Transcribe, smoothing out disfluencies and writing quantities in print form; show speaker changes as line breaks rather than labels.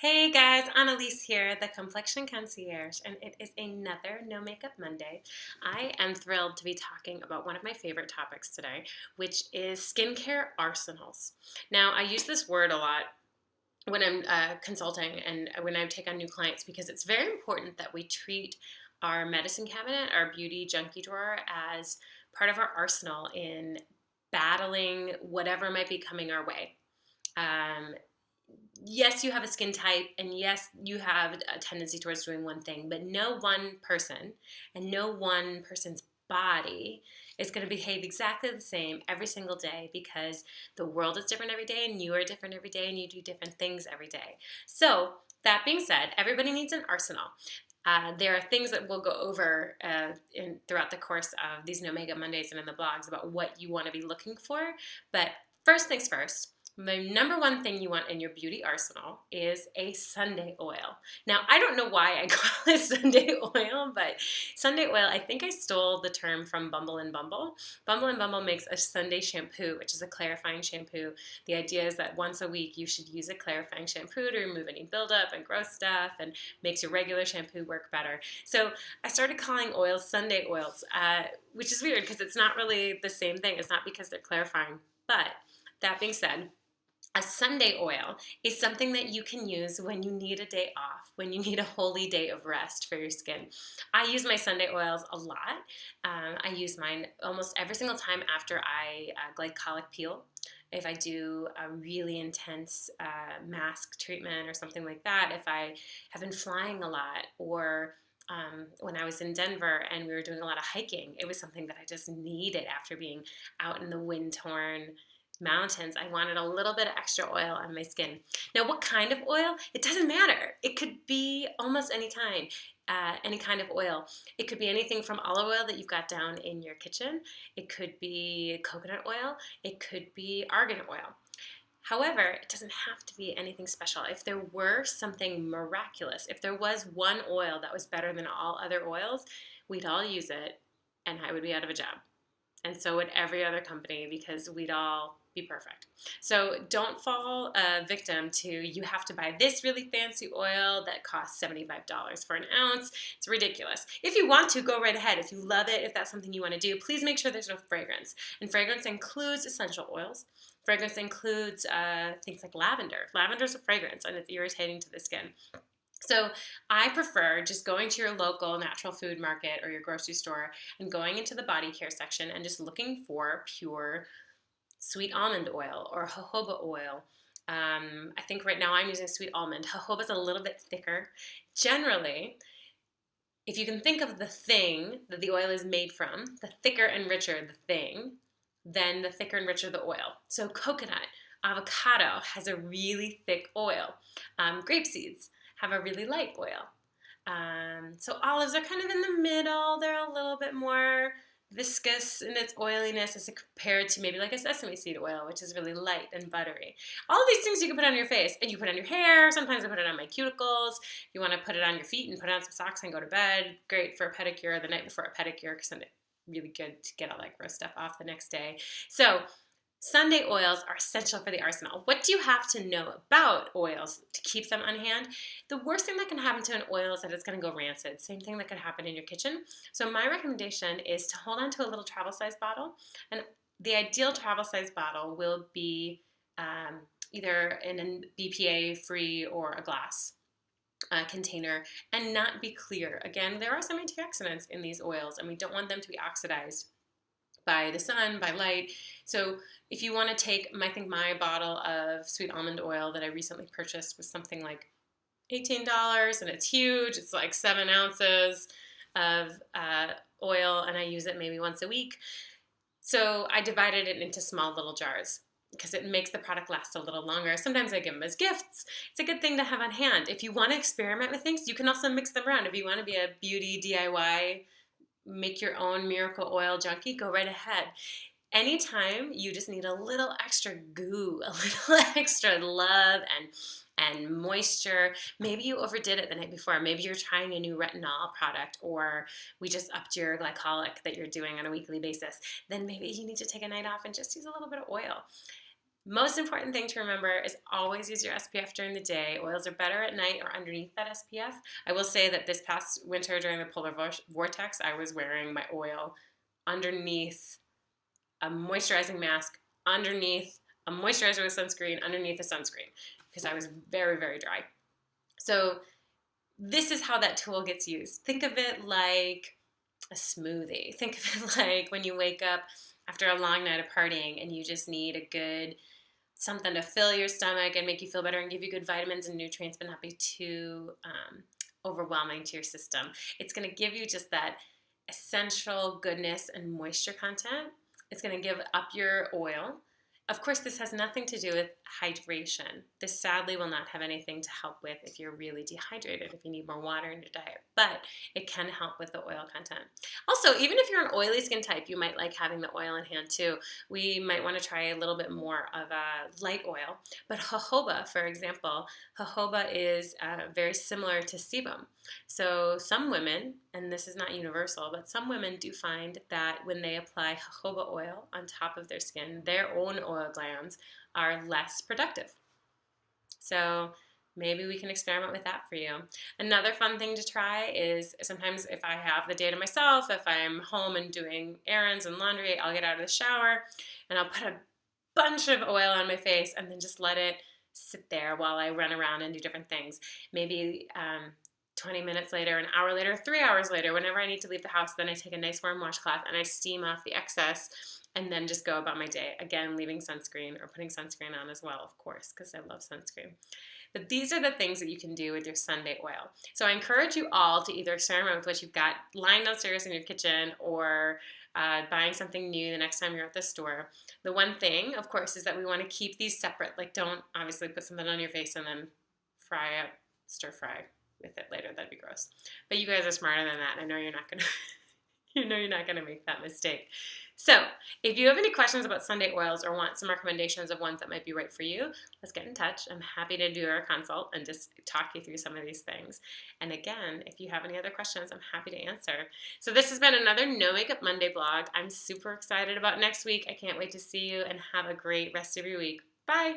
Hey guys, Lise here, the Complexion Concierge, and it is another No Makeup Monday. I am thrilled to be talking about one of my favorite topics today, which is skincare arsenals. Now, I use this word a lot when I'm consulting and when I take on new clients because it's very important that we treat our medicine cabinet, our beauty junkie drawer, as part of our arsenal in battling whatever might be coming our way. Um, yes, you have a skin type, and yes, you have a tendency towards doing one thing, but no one person and no one person's body is going to behave exactly the same every single day because the world is different every day, and you are different every day, and you do different things every day. So, that being said, everybody needs an arsenal. There are things that we'll go over throughout the course of these No Makeup Mondays and in the blogs about what you want to be looking for. But first things first, the number one thing you want in your beauty arsenal is a Sunday oil. Now, I don't know why I call it Sunday oil, but Sunday oil, I think I stole the term from Bumble and Bumble. Bumble and Bumble makes a Sunday shampoo, which is a clarifying shampoo. The idea is that once a week you should use a clarifying shampoo to remove any buildup and gross stuff and makes your regular shampoo work better. So I started calling oils Sunday oils, which is weird because it's not really the same thing. It's not because they're clarifying. But that being said, a Sunday oil is something that you can use when you need a day off, when you need a holy day of rest for your skin. I use my Sunday oils a lot. I use mine almost every single time after I glycolic peel. If I do a really intense mask treatment or something like that, if I have been flying a lot, or when I was in Denver and we were doing a lot of hiking, it was something that I just needed after being out in the wind-torn mountains. I wanted a little bit of extra oil on my skin. Now, what kind of oil? It doesn't matter. It could be almost any time, any kind of oil. It could be anything from olive oil that you've got down in your kitchen. It could be coconut oil. It could be argan oil. However, it doesn't have to be anything special. If there were something miraculous, if there was one oil that was better than all other oils, we'd all use it and I would be out of a job. And so would every other company because we'd all be perfect. So don't fall a victim to you have to buy this really fancy oil that costs $75 for an ounce. It's ridiculous. If you want to, go right ahead. If you love it, if that's something you want to do, please make sure there's no fragrance. And fragrance includes essential oils. Fragrance includes things like lavender. Lavender's a fragrance and it's irritating to the skin. So I prefer just going to your local natural food market or your grocery store and going into the body care section and just looking for pure sweet almond oil or jojoba oil. I think right now I'm using sweet almond. Jojoba is a little bit thicker. Generally, if you can think of the thing that the oil is made from, the thicker and richer the thing, then the thicker and richer the oil. So coconut, avocado has a really thick oil. Grape seeds have a really light oil. So olives are kind of in the middle. They're a little bit more viscous in its oiliness as compared to maybe like a sesame seed oil, which is really light and buttery. All of these things you can put on your face, and you put on your hair. Sometimes I put it on my cuticles. If you want to put it on your feet and put on some socks and go to bed, great for a pedicure the night before a pedicure because then it's really good to get all that gross stuff off the next day. So Sunday oils are essential for the arsenal. What do you have to know about oils to keep them on hand? The worst thing that can happen to an oil is that it's going to go rancid. Same thing that could happen in your kitchen. So my recommendation is to hold on to a little travel size bottle. And the ideal travel size bottle will be either in a BPA free or a glass container and not be clear. Again, there are some antioxidants in these oils and we don't want them to be oxidized by the sun, by light. So if you want to take, I think my bottle of sweet almond oil that I recently purchased was something like $18 and it's huge. It's like 7 ounces of oil and I use it maybe once a week. So I divided it into small little jars because it makes the product last a little longer. Sometimes I give them as gifts. It's a good thing to have on hand. If you want to experiment with things, you can also mix them around. If you want to be a beauty DIY make your own miracle oil junkie, go right ahead. Anytime you just need a little extra goo, a little extra love and moisture. Maybe you overdid it the night before. Maybe you're trying a new retinol product or we just upped your glycolic that you're doing on a weekly basis. Then maybe you need to take a night off and just use a little bit of oil. Most important thing to remember is always use your SPF during the day. Oils are better at night or underneath that SPF. I will say that this past winter during the polar vortex, I was wearing my oil underneath a moisturizing mask, underneath a moisturizer with sunscreen, underneath a sunscreen, because I was very, very dry. So this is how that tool gets used. Think of it like a smoothie. Think of it like when you wake up after a long night of partying and you just need a good something to fill your stomach and make you feel better and give you good vitamins and nutrients, but not be too overwhelming to your system. It's going to give you just that essential goodness and moisture content. It's going to give up your oil. Of course, this has nothing to do with hydration. This sadly will not have anything to help with if you're really dehydrated, if you need more water in your diet, but it can help with the oil content. Also, even if you're an oily skin type, you might like having the oil in hand too. We might want to try a little bit more of a light oil, but jojoba, for example, jojoba is very similar to sebum. So some women, and this is not universal, but some women do find that when they apply jojoba oil on top of their skin, their own oil glands are less productive. So maybe we can experiment with that for you. Another fun thing to try is sometimes if I have the day to myself, if I'm home and doing errands and laundry, I'll get out of the shower and I'll put a bunch of oil on my face and then just let it sit there while I run around and do different things. Maybe 20 minutes later, an hour later, 3 hours later, whenever I need to leave the house, then I take a nice warm washcloth and I steam off the excess and then just go about my day. Again, leaving sunscreen or putting sunscreen on as well, of course, because I love sunscreen. But these are the things that you can do with your Sunday oil. So I encourage you all to either experiment with what you've got lying downstairs in your kitchen or buying something new the next time you're at the store. The one thing, of course, is that we want to keep these separate. Like, don't obviously put something on your face and then stir fry with it later. That'd be gross. But you guys are smarter than that. I know you're not gonna you're not gonna make that mistake. So if you have any questions about Sunday oils or want some recommendations of ones that might be right for you, let's get in touch. I'm happy to do a consult and just talk you through some of these things. And again, if you have any other questions, I'm happy to answer. So this has been another No Makeup Monday vlog. I'm super excited about next week. I can't wait to see you and have a great rest of your week. Bye.